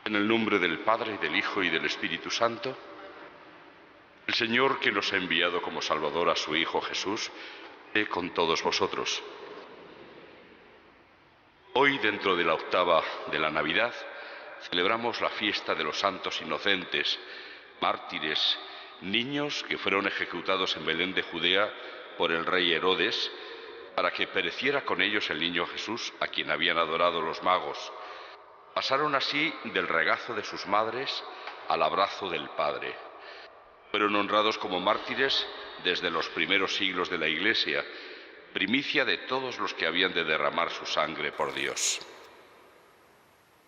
En el nombre del Padre, y del Hijo, y del Espíritu Santo, el Señor, que nos ha enviado como Salvador a su Hijo Jesús, esté con todos vosotros. Hoy, dentro de la octava de la Navidad, celebramos la fiesta de los santos inocentes, mártires, niños que fueron ejecutados en Belén de Judea por el rey Herodes, para que pereciera con ellos el niño Jesús, a quien habían adorado los magos. Pasaron así del regazo de sus madres al abrazo del Padre. Fueron honrados como mártires desde los primeros siglos de la Iglesia, primicia de todos los que habían de derramar su sangre por Dios.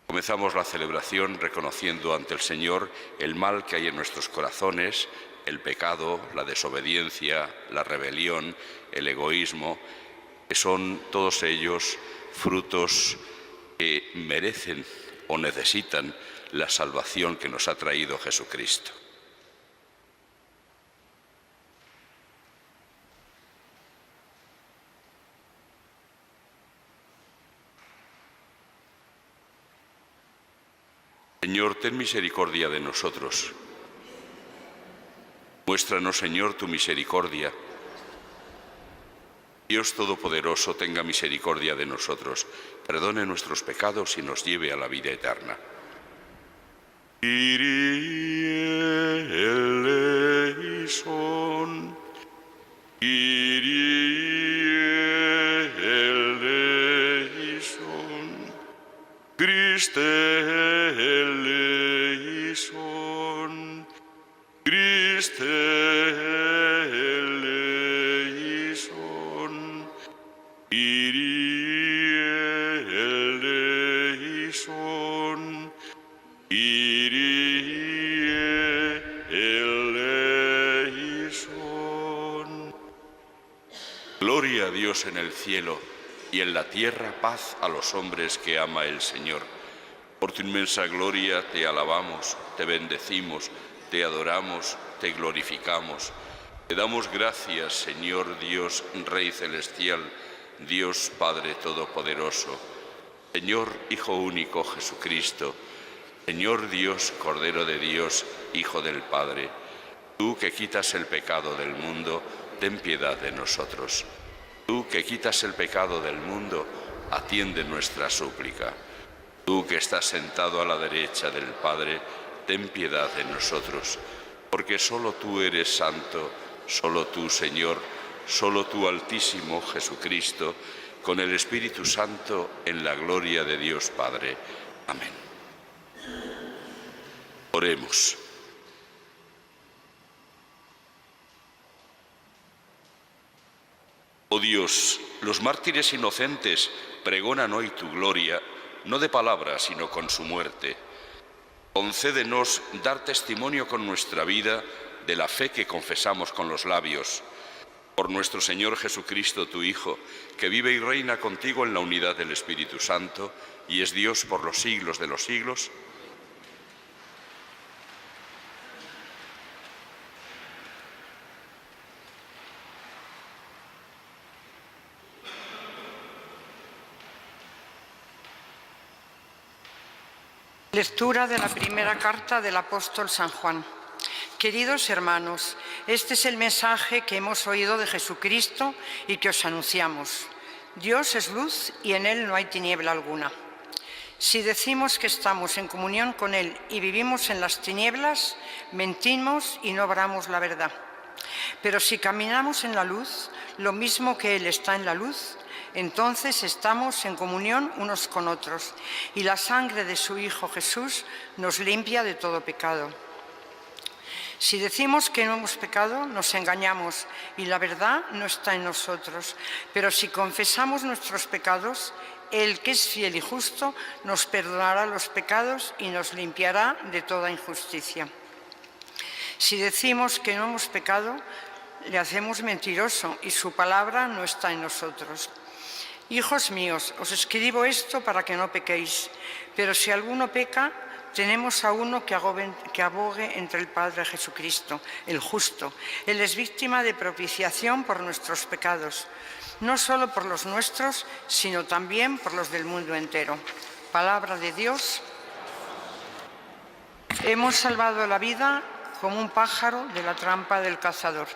Comenzamos la celebración reconociendo ante el Señor el mal que hay en nuestros corazones, el pecado, la desobediencia, la rebelión, el egoísmo, que son todos ellos frutos que merecen o necesitan la salvación que nos ha traído Jesucristo. Señor, ten misericordia de nosotros. Muéstranos, Señor, tu misericordia. Dios Todopoderoso, tenga misericordia de nosotros, perdone nuestros pecados y nos lleve a la vida eterna. Kyrie eleison, Kyrie eleison, Christe eleison, Christe eleison, Kyrie eleison, Kyrie eleison. Gloria a Dios en el cielo y en la tierra paz a los hombres que ama el Señor. Por tu inmensa gloria te alabamos, te bendecimos, te adoramos, te glorificamos. Te damos gracias, Señor Dios, Rey celestial, Dios Padre Todopoderoso, Señor Hijo único Jesucristo, Señor Dios, Cordero de Dios, Hijo del Padre. Tú que quitas el pecado del mundo, ten piedad de nosotros. Tú que quitas el pecado del mundo, atiende nuestra súplica. Tú que estás sentado a la derecha del Padre, ten piedad de nosotros, porque solo tú eres santo, solo tú, Señor, solo tú, Altísimo Jesucristo, con el Espíritu Santo, en la gloria de Dios Padre. Amén. Oremos. Oh Dios, los mártires inocentes pregonan hoy tu gloria, no de palabra, sino con su muerte. Concédenos dar testimonio con nuestra vida de la fe que confesamos con los labios. Por nuestro Señor Jesucristo, tu Hijo, que vive y reina contigo en la unidad del Espíritu Santo, y es Dios por los siglos de los siglos. Lectura de la primera carta del apóstol San Juan. Queridos hermanos, este es el mensaje que hemos oído de Jesucristo y que os anunciamos. Dios es luz y en Él no hay tiniebla alguna. Si decimos que estamos en comunión con Él y vivimos en las tinieblas, mentimos y no obramos la verdad. Pero si caminamos en la luz, lo mismo que Él está en la luz, entonces estamos en comunión unos con otros, y la sangre de su Hijo Jesús nos limpia de todo pecado. Si decimos que no hemos pecado, nos engañamos y la verdad no está en nosotros. Pero si confesamos nuestros pecados, Él, que es fiel y justo, nos perdonará los pecados y nos limpiará de toda injusticia. Si decimos que no hemos pecado, le hacemos mentiroso y su palabra no está en nosotros. Hijos míos, os escribo esto para que no pequéis, pero si alguno peca, tenemos a uno que abogue entre el Padre, Jesucristo, el justo. Él es víctima de propiciación por nuestros pecados, no solo por los nuestros, sino también por los del mundo entero. Palabra de Dios. Hemos salvado la vida como un pájaro de la trampa del cazador.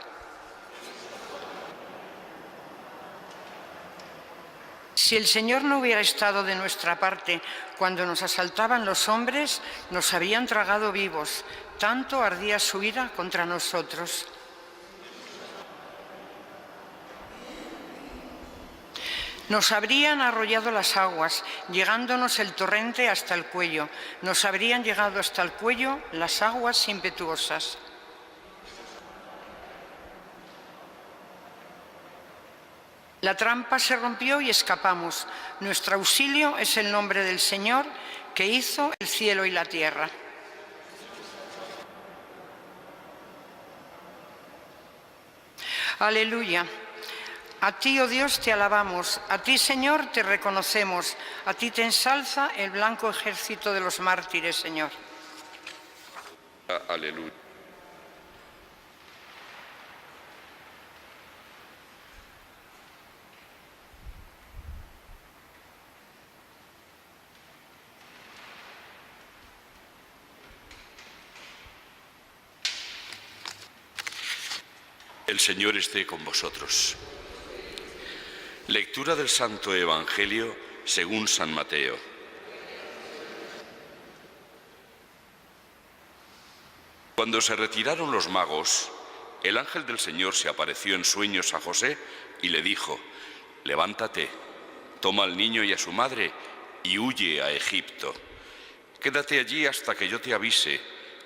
Si el Señor no hubiera estado de nuestra parte cuando nos asaltaban los hombres, nos habrían tragado vivos. Tanto ardía su ira contra nosotros. Nos habrían arrollado las aguas, llegándonos el torrente hasta el cuello. Nos habrían llegado hasta el cuello las aguas impetuosas. La trampa se rompió y escapamos. Nuestro auxilio es el nombre del Señor, que hizo el cielo y la tierra. Aleluya. A ti, oh Dios, te alabamos. A ti, Señor, te reconocemos. A ti te ensalza el blanco ejército de los mártires, Señor. Aleluya. El Señor esté con vosotros. Lectura del Santo Evangelio según San Mateo. Cuando se retiraron los magos, el ángel del Señor se apareció en sueños a José y le dijo: «Levántate, toma al niño y a su madre y huye a Egipto. Quédate allí hasta que yo te avise,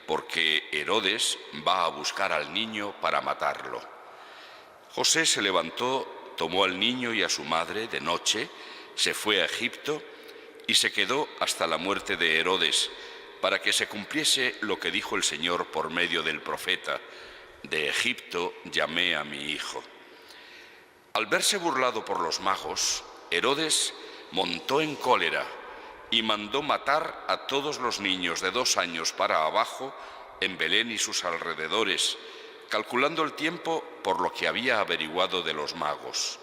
porque Herodes va a buscar al niño para matarlo». José se levantó, tomó al niño y a su madre de noche, se fue a Egipto y se quedó hasta la muerte de Herodes, para que se cumpliese lo que dijo el Señor por medio del profeta: «De Egipto llamé a mi hijo». Al verse burlado por los magos, Herodes montó en cólera y mandó matar a todos los niños de 2 años para abajo en Belén y sus alrededores, calculando el tiempo por lo que había averiguado de los magos.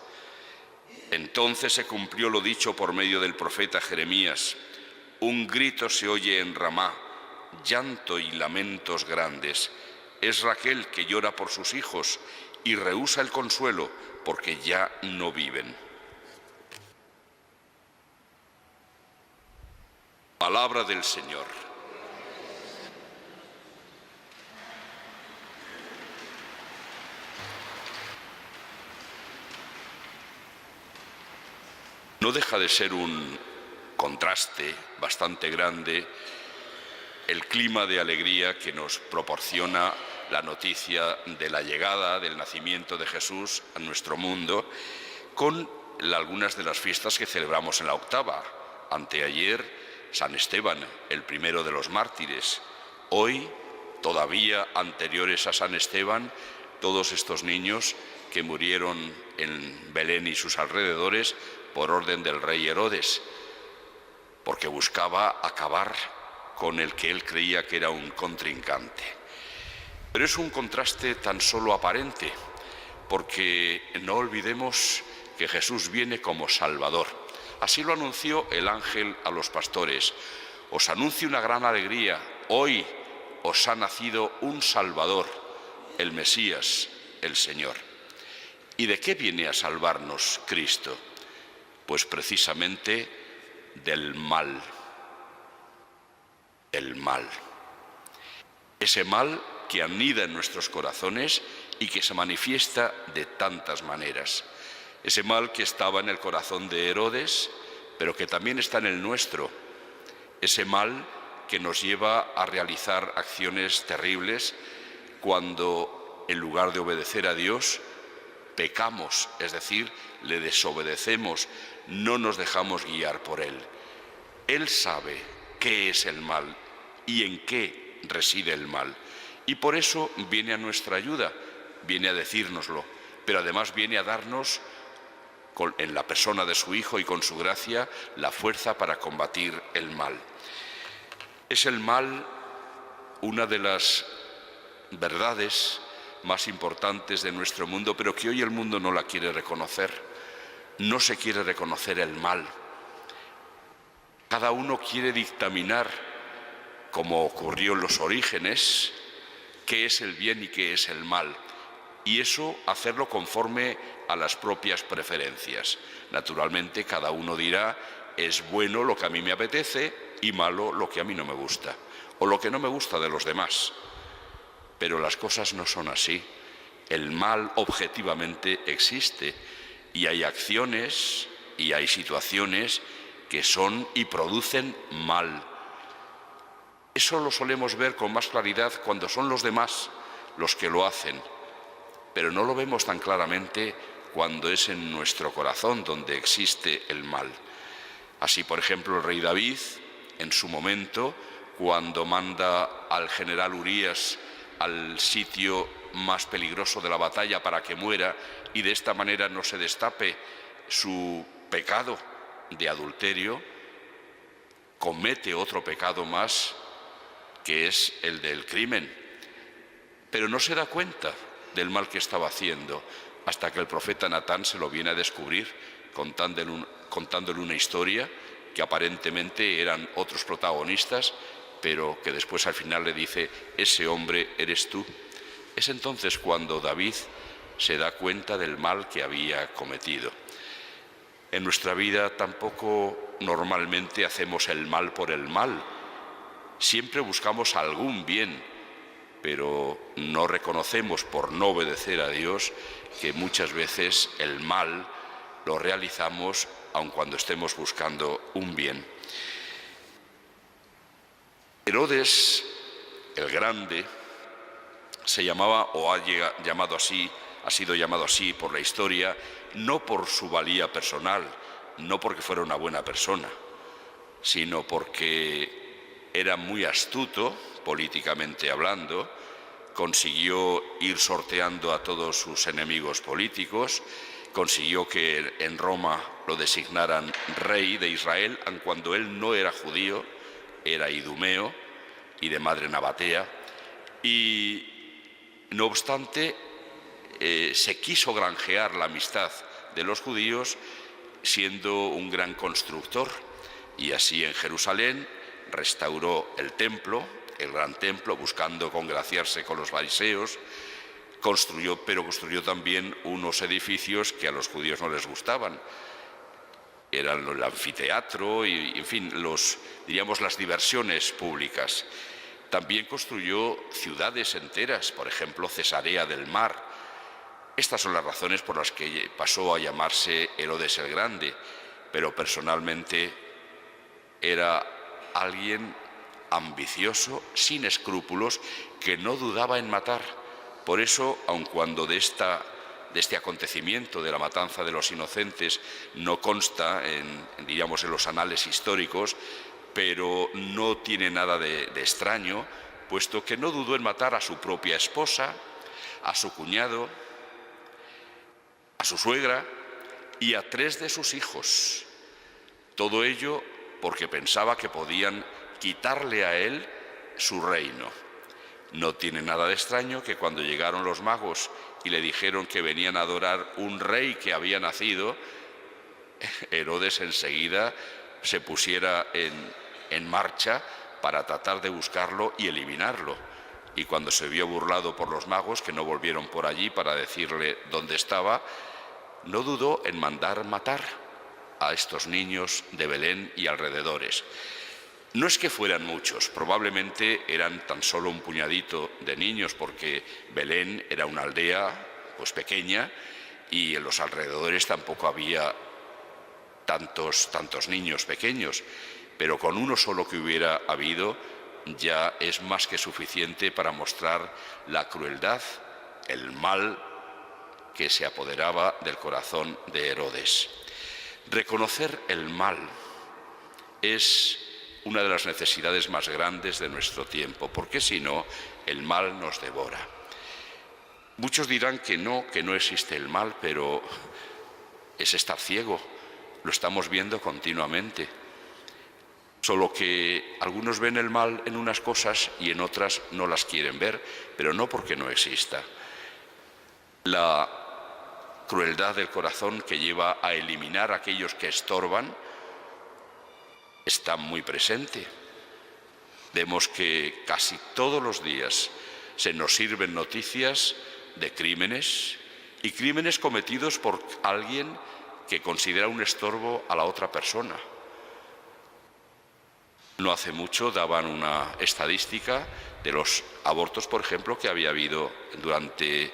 Entonces se cumplió lo dicho por medio del profeta Jeremías: «Un grito se oye en Ramá, llanto y lamentos grandes. Es Raquel que llora por sus hijos y rehúsa el consuelo porque ya no viven». Palabra del Señor. No deja de ser un contraste bastante grande el clima de alegría que nos proporciona la noticia de la llegada, del nacimiento de Jesús a nuestro mundo, con algunas de las fiestas que celebramos en la octava. Anteayer, San Esteban, el primero de los mártires. Hoy, todavía anteriores a San Esteban, todos estos niños que murieron en Belén y sus alrededores por orden del rey Herodes, porque buscaba acabar con el que él creía que era un contrincante. Pero es un contraste tan solo aparente, porque no olvidemos que Jesús viene como Salvador. Así lo anunció el ángel a los pastores: «Os anuncio una gran alegría, hoy os ha nacido un Salvador, el Mesías, el Señor». ¿Y de qué viene a salvarnos Cristo? Pues precisamente del mal. El mal. Ese mal que anida en nuestros corazones y que se manifiesta de tantas maneras. Ese mal que estaba en el corazón de Herodes, pero que también está en el nuestro. Ese mal que nos lleva a realizar acciones terribles cuando, en lugar de obedecer a Dios, pecamos, es decir, le desobedecemos, no nos dejamos guiar por Él. Él sabe qué es el mal y en qué reside el mal. Y por eso viene a nuestra ayuda, viene a decírnoslo, pero además viene a darnos, en la persona de su Hijo y con su gracia, la fuerza para combatir el mal. Es el mal una de las verdades más importantes de nuestro mundo, pero que hoy el mundo no la quiere reconocer. No se quiere reconocer el mal. Cada uno quiere dictaminar como ocurrió en los orígenes, qué es el bien y qué es el mal. Y eso hacerlo conforme a las propias preferencias. Naturalmente, cada uno dirá, es bueno lo que a mí me apetece y malo lo que a mí no me gusta, o lo que no me gusta de los demás. Pero las cosas no son así. El mal objetivamente existe y hay acciones y hay situaciones que son y producen mal. Eso lo solemos ver con más claridad cuando son los demás los que lo hacen, pero no lo vemos tan claramente cuando es en nuestro corazón donde existe el mal. Así, por ejemplo, el rey David, en su momento, cuando manda al general Urías al sitio más peligroso de la batalla para que muera y de esta manera no se destape su pecado de adulterio, comete otro pecado más, que es el del crimen, pero no se da cuenta del mal que estaba haciendo hasta que el profeta Natán se lo viene a descubrir contándole una historia que aparentemente eran otros protagonistas, pero que después al final le dice, ese hombre eres tú. Es entonces cuando David se da cuenta del mal que había cometido. En nuestra vida tampoco normalmente hacemos el mal por el mal. Siempre buscamos algún bien, pero no reconocemos por no obedecer a Dios que muchas veces el mal lo realizamos aun cuando estemos buscando un bien. Herodes el Grande se llamaba, o ha sido llamado así por la historia, no por su valía personal, no porque fuera una buena persona, sino porque era muy astuto, políticamente hablando, consiguió ir sorteando a todos sus enemigos políticos, consiguió que en Roma lo designaran rey de Israel, aun cuando él no era judío, era idumeo y de madre nabatea, y no obstante se quiso granjear la amistad de los judíos siendo un gran constructor, y así en Jerusalén restauró el templo, el gran templo, buscando congraciarse con los fariseos, pero construyó también unos edificios que a los judíos no les gustaban. Eran el anfiteatro y, en fin, las diversiones públicas. También construyó ciudades enteras, por ejemplo, Cesarea del Mar. Estas son las razones por las que pasó a llamarse Herodes el Grande, pero personalmente era alguien ambicioso, sin escrúpulos, que no dudaba en matar. Por eso, aun cuando de este acontecimiento de la matanza de los inocentes no consta en los anales históricos, pero no tiene nada de extraño, puesto que no dudó en matar a su propia esposa, a su cuñado, a su suegra y a 3 de sus hijos. Todo ello porque pensaba que podían quitarle a él su reino. No tiene nada de extraño que cuando llegaron los magos y le dijeron que venían a adorar un rey que había nacido, Herodes enseguida se pusiera en marcha para tratar de buscarlo y eliminarlo. Y cuando se vio burlado por los magos, que no volvieron por allí para decirle dónde estaba, no dudó en mandar matar a estos niños de Belén y alrededores. No es que fueran muchos, probablemente eran tan solo un puñadito de niños, porque Belén era una aldea pequeña y en los alrededores tampoco había tantos niños pequeños, pero con uno solo que hubiera habido ya es más que suficiente para mostrar la crueldad, el mal que se apoderaba del corazón de Herodes. Reconocer el mal es una de las necesidades más grandes de nuestro tiempo, porque si no, el mal nos devora. Muchos dirán que no existe el mal, pero es estar ciego, lo estamos viendo continuamente. Solo que algunos ven el mal en unas cosas y en otras no las quieren ver, pero no porque no exista. La crueldad del corazón que lleva a eliminar a aquellos que estorban está muy presente. Vemos que casi todos los días se nos sirven noticias de crímenes, y crímenes cometidos por alguien que considera un estorbo a la otra persona. No hace mucho daban una estadística de los abortos, por ejemplo, que había habido durante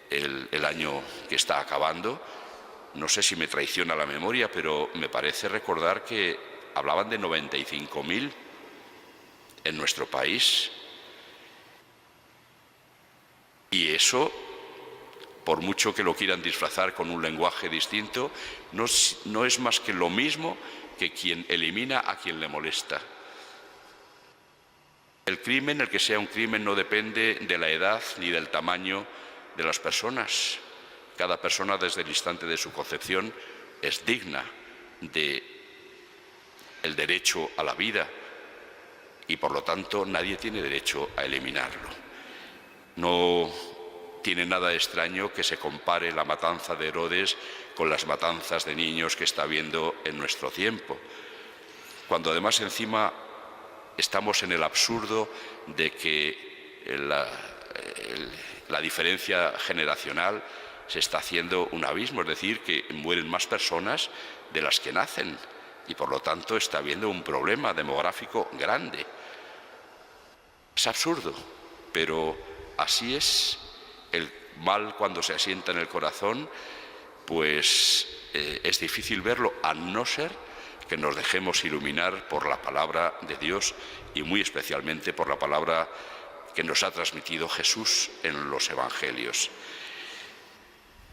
el año que está acabando. No sé si me traiciona la memoria, pero me parece recordar que hablaban de 95.000 en nuestro país. Y eso, por mucho que lo quieran disfrazar con un lenguaje distinto, no es más que lo mismo que quien elimina a quien le molesta. El crimen, el que sea un crimen, no depende de la edad ni del tamaño de las personas. Cada persona, desde el instante de su concepción, es digna del derecho a la vida, y por lo tanto nadie tiene derecho a eliminarlo. No tiene nada extraño que se compare la matanza de Herodes con las matanzas de niños que está habiendo en nuestro tiempo, cuando además encima estamos en el absurdo de que la diferencia generacional se está haciendo un abismo, es decir, que mueren más personas de las que nacen, y por lo tanto está habiendo un problema demográfico grande. Es absurdo, pero así es. El mal, cuando se asienta en el corazón, pues es difícil verlo, a no ser que nos dejemos iluminar por la palabra de Dios, y muy especialmente por la palabra que nos ha transmitido Jesús en los Evangelios.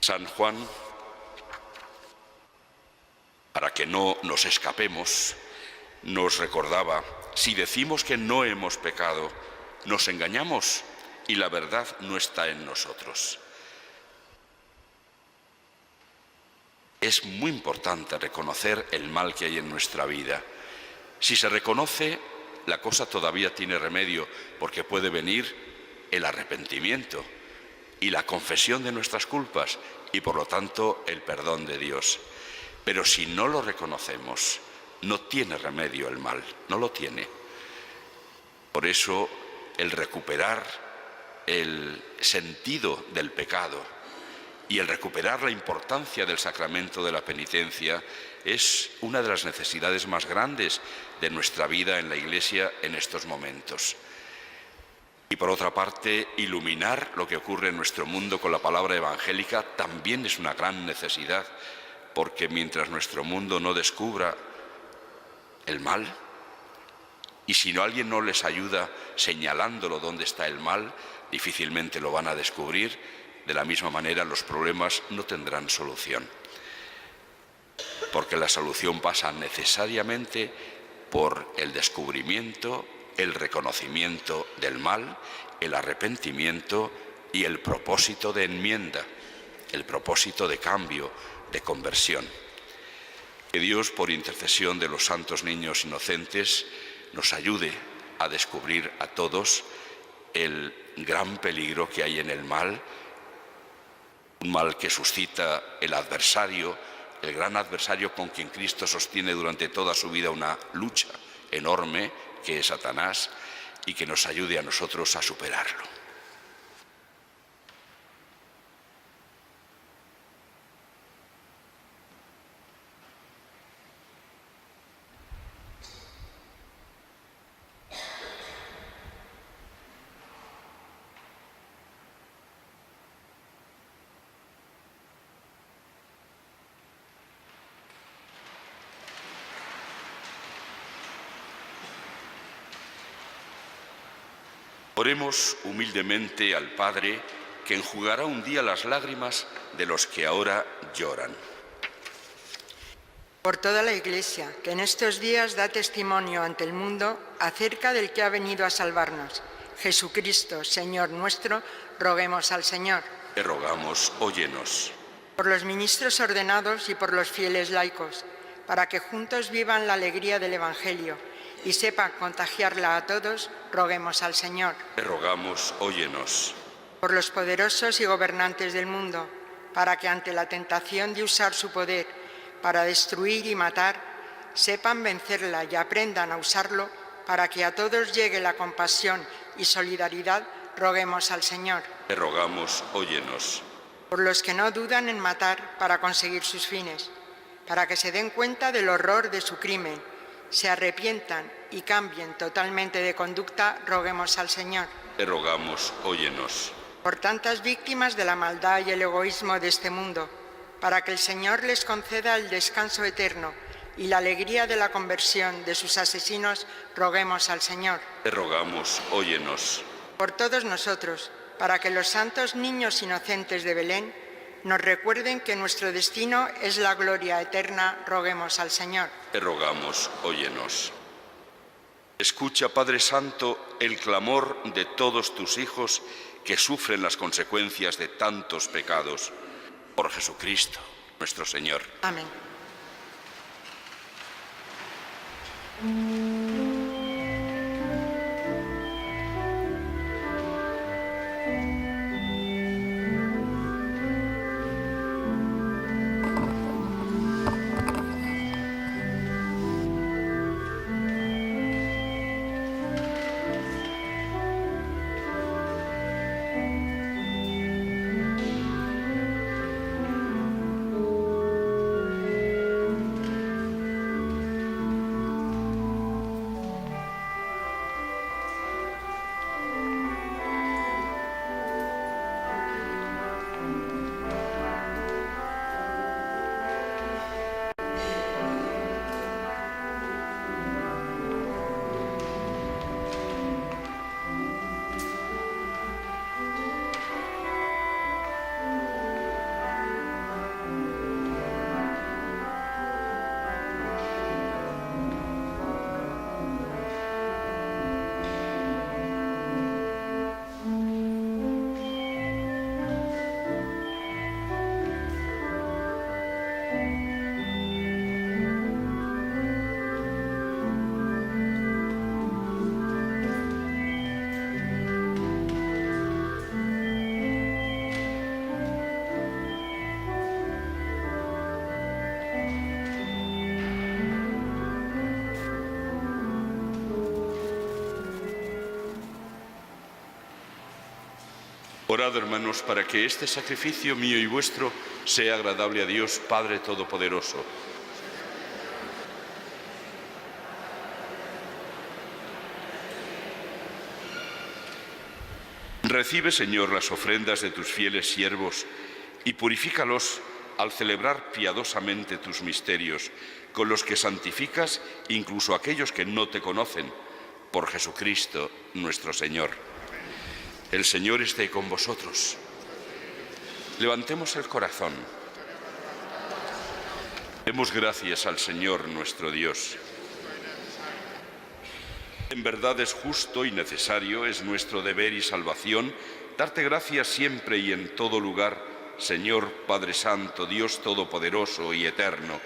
San Juan, para que no nos escapemos, nos recordaba: si decimos que no hemos pecado, nos engañamos y la verdad no está en nosotros. Es muy importante reconocer el mal que hay en nuestra vida. Si se reconoce, la cosa todavía tiene remedio, porque puede venir el arrepentimiento y la confesión de nuestras culpas, y por lo tanto el perdón de Dios. Pero si no lo reconocemos, no tiene remedio el mal, no lo tiene. Por eso el recuperar el sentido del pecado y el recuperar la importancia del sacramento de la penitencia es una de las necesidades más grandes de nuestra vida en la Iglesia en estos momentos. Y por otra parte, iluminar lo que ocurre en nuestro mundo con la palabra evangélica también es una gran necesidad, porque mientras nuestro mundo no descubra el mal, y si no alguien no les ayuda señalándolo dónde está el mal, difícilmente lo van a descubrir. De la misma manera, los problemas no tendrán solución, porque la solución pasa necesariamente por el descubrimiento, el reconocimiento del mal, el arrepentimiento y el propósito de enmienda, el propósito de cambio, de conversión. Que Dios, por intercesión de los santos niños inocentes, nos ayude a descubrir a todos el gran peligro que hay en el mal, un mal que suscita el adversario, el gran adversario con quien Cristo sostiene durante toda su vida una lucha enorme, que es Satanás, y que nos ayude a nosotros a superarlo. Oremos humildemente al Padre, que enjugará un día las lágrimas de los que ahora lloran. Por toda la Iglesia, que en estos días da testimonio ante el mundo acerca del que ha venido a salvarnos, Jesucristo, Señor nuestro, roguemos al Señor. Te rogamos, óyenos. Por los ministros ordenados y por los fieles laicos, para que juntos vivan la alegría del Evangelio y sepan contagiarla a todos, roguemos al Señor. Te rogamos, óyenos. Por los poderosos y gobernantes del mundo, para que ante la tentación de usar su poder para destruir y matar, sepan vencerla y aprendan a usarlo para que a todos llegue la compasión y solidaridad, roguemos al Señor. Te rogamos, óyenos. Por los que no dudan en matar para conseguir sus fines, para que se den cuenta del horror de su crimen, se arrepientan y cambien totalmente de conducta, roguemos al Señor. Te rogamos, óyenos. Por tantas víctimas de la maldad y el egoísmo de este mundo, para que el Señor les conceda el descanso eterno y la alegría de la conversión de sus asesinos, roguemos al Señor. Te rogamos, óyenos. Por todos nosotros, para que los santos niños inocentes de Belén nos recuerden que nuestro destino es la gloria eterna, roguemos al Señor. Te rogamos, óyenos. Escucha, Padre Santo, el clamor de todos tus hijos que sufren las consecuencias de tantos pecados. Por Jesucristo, nuestro Señor. Amén. Orad, hermanos, para que este sacrificio mío y vuestro sea agradable a Dios, Padre Todopoderoso. Recibe, Señor, las ofrendas de tus fieles siervos y purifícalos al celebrar piadosamente tus misterios, con los que santificas incluso a aquellos que no te conocen, por Jesucristo nuestro Señor. El Señor esté con vosotros. Levantemos el corazón. Demos gracias al Señor nuestro Dios. En verdad es justo y necesario, es nuestro deber y salvación, darte gracias siempre y en todo lugar, Señor Padre Santo, Dios Todopoderoso y Eterno,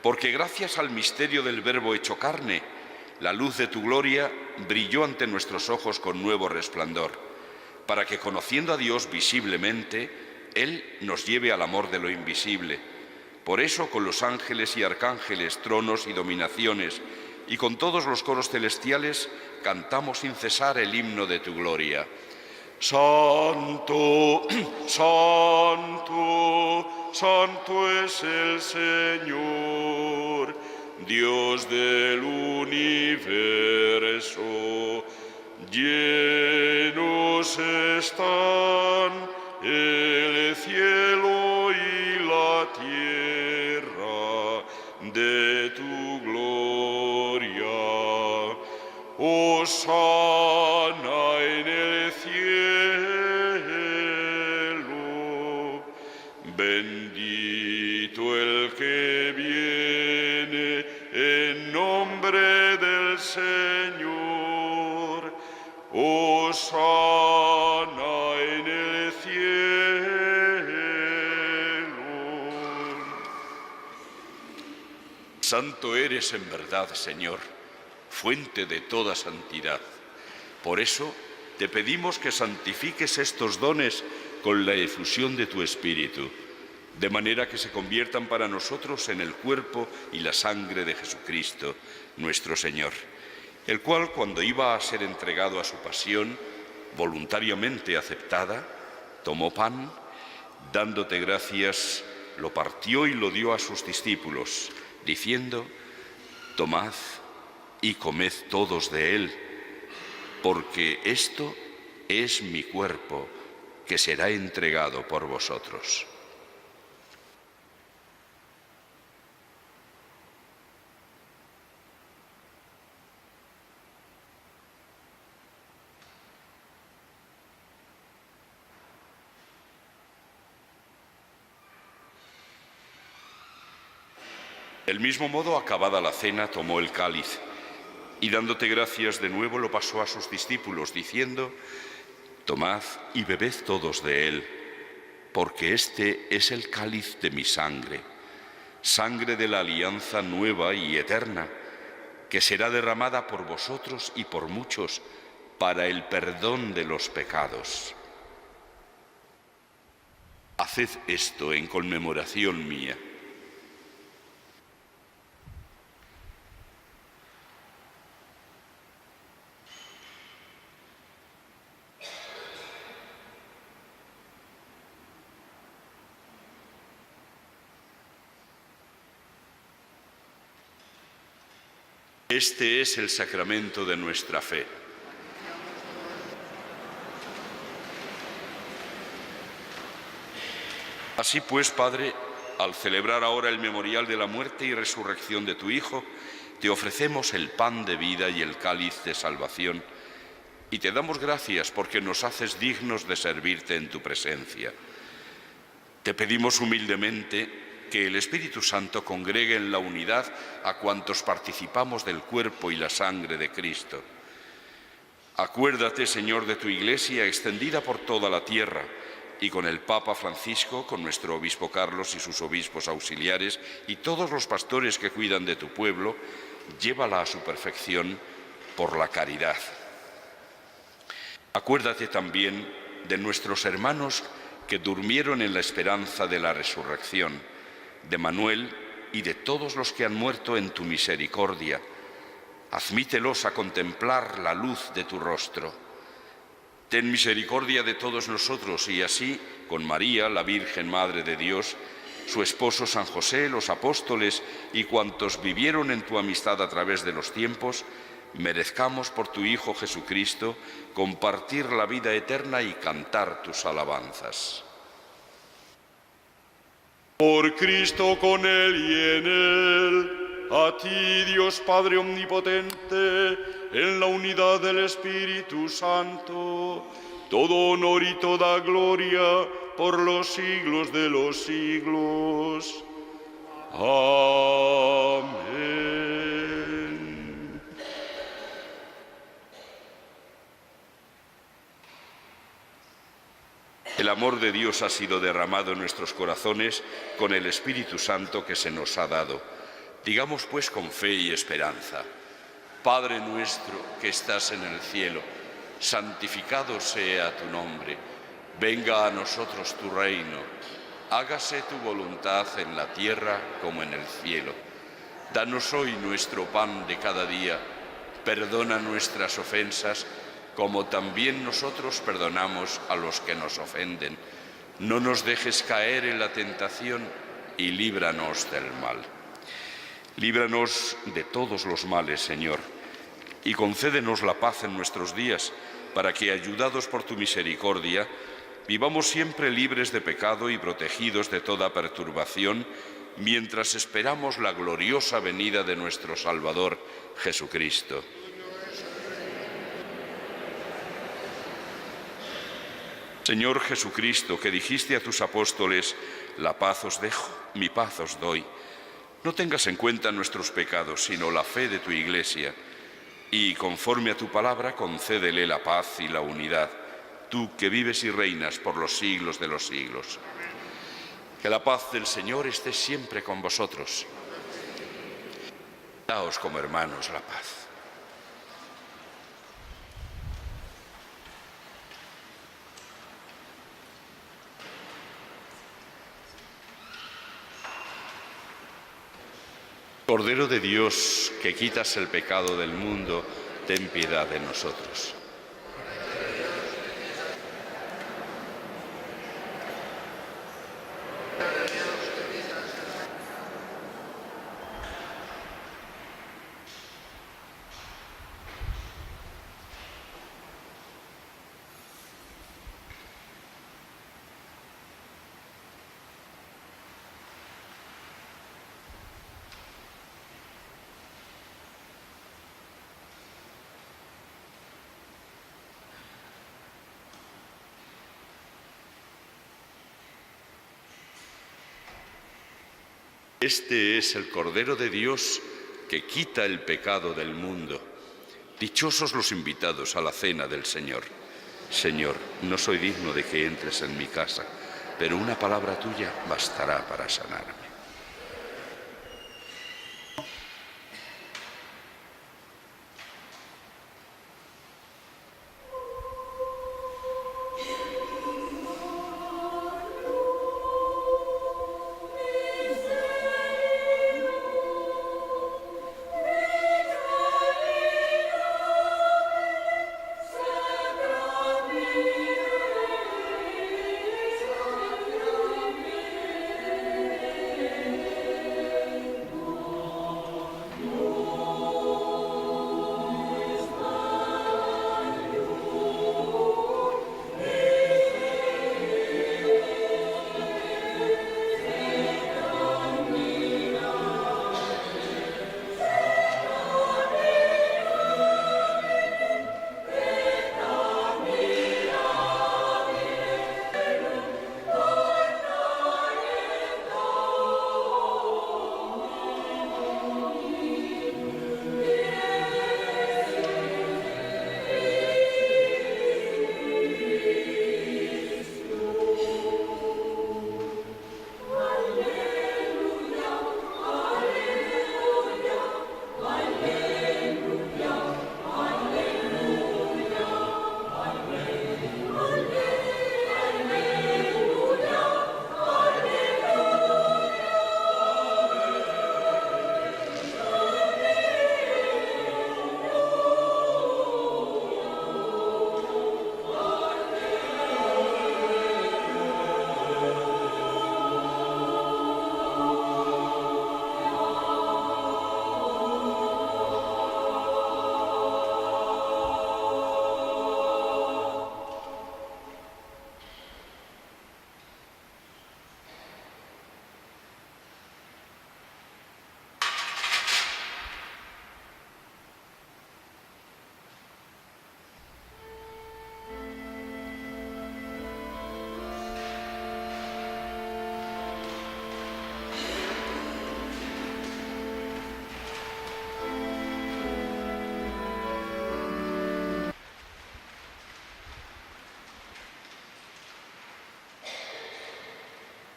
porque gracias al misterio del Verbo hecho carne, la luz de tu gloria brilló ante nuestros ojos con nuevo resplandor, para que, conociendo a Dios visiblemente, Él nos lleve al amor de lo invisible. Por eso, con los ángeles y arcángeles, tronos y dominaciones, y con todos los coros celestiales, cantamos sin cesar el himno de tu gloria. Santo, santo, santo es el Señor, Dios del universo. Llenos están el cielo y la tierra de tu gloria. Hosana en el cielo, bendito el que viene en nombre del Señor. Hosana en el cielo. Santo eres en verdad, Señor, fuente de toda santidad. Por eso te pedimos que santifiques estos dones con la efusión de tu Espíritu, de manera que se conviertan para nosotros en el cuerpo y la sangre de Jesucristo, nuestro Señor, el cual, cuando iba a ser entregado a su pasión, voluntariamente aceptada, tomó pan, dándote gracias, lo partió y lo dio a sus discípulos, diciendo: tomad y comed todos de él, porque esto es mi cuerpo, que será entregado por vosotros. Del mismo modo, acabada la cena, tomó el cáliz y, dándote gracias de nuevo, lo pasó a sus discípulos, diciendo: tomad y bebed todos de él, porque este es el cáliz de mi sangre, sangre de la alianza nueva y eterna, que será derramada por vosotros y por muchos para el perdón de los pecados. Haced esto en conmemoración mía. Este es el sacramento de nuestra fe. Así pues, Padre, al celebrar ahora el memorial de la muerte y resurrección de tu Hijo, te ofrecemos el pan de vida y el cáliz de salvación, y te damos gracias porque nos haces dignos de servirte en tu presencia. Te pedimos humildemente que el Espíritu Santo congregue en la unidad a cuantos participamos del cuerpo y la sangre de Cristo. Acuérdate, Señor, de tu Iglesia extendida por toda la tierra, y con el Papa Francisco, con nuestro obispo Carlos y sus obispos auxiliares, y todos los pastores que cuidan de tu pueblo, llévala a su perfección por la caridad. Acuérdate también de nuestros hermanos que durmieron en la esperanza de la resurrección, de Manuel y de todos los que han muerto en tu misericordia. Admítelos a contemplar la luz de tu rostro. Ten misericordia de todos nosotros y así, con María, la Virgen Madre de Dios, su esposo San José, los apóstoles y cuantos vivieron en tu amistad a través de los tiempos, merezcamos por tu Hijo Jesucristo compartir la vida eterna y cantar tus alabanzas. Por Cristo, con Él y en Él, a ti, Dios Padre Omnipotente, en la unidad del Espíritu Santo, todo honor y toda gloria por los siglos de los siglos. Amén. El amor de Dios ha sido derramado en nuestros corazones con el Espíritu Santo que se nos ha dado. Digamos pues con fe y esperanza: Padre nuestro que estás en el cielo, santificado sea tu nombre. Venga a nosotros tu reino. Hágase tu voluntad en la tierra como en el cielo. Danos hoy nuestro pan de cada día. Perdona nuestras ofensas, como también nosotros perdonamos a los que nos ofenden. No nos dejes caer en la tentación y líbranos del mal. Líbranos de todos los males, Señor, y concédenos la paz en nuestros días, para que, ayudados por tu misericordia, vivamos siempre libres de pecado y protegidos de toda perturbación, mientras esperamos la gloriosa venida de nuestro Salvador, Jesucristo. Señor Jesucristo, que dijiste a tus apóstoles: la paz os dejo, mi paz os doy, no tengas en cuenta nuestros pecados, sino la fe de tu Iglesia, y conforme a tu palabra concédele la paz y la unidad, tú que vives y reinas por los siglos de los siglos. Que la paz del Señor esté siempre con vosotros. Daos como hermanos la paz. Cordero de Dios, que quitas el pecado del mundo, ten piedad de nosotros. Este es el Cordero de Dios que quita el pecado del mundo. Dichosos los invitados a la cena del Señor. Señor, no soy digno de que entres en mi casa, pero una palabra tuya bastará para sanarme.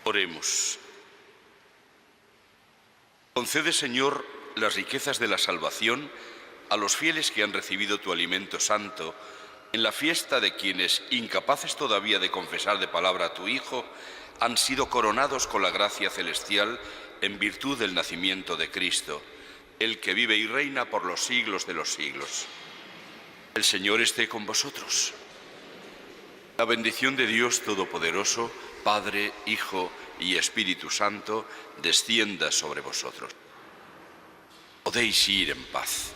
Oremos. Concede, Señor, las riquezas de la salvación a los fieles que han recibido tu alimento santo en la fiesta de quienes, incapaces todavía de confesar de palabra a tu Hijo, han sido coronados con la gracia celestial en virtud del nacimiento de Cristo, el que vive y reina por los siglos de los siglos. El Señor esté con vosotros. La bendición de Dios Todopoderoso, Padre, Hijo y Espíritu Santo, descienda sobre vosotros. Podéis ir en paz.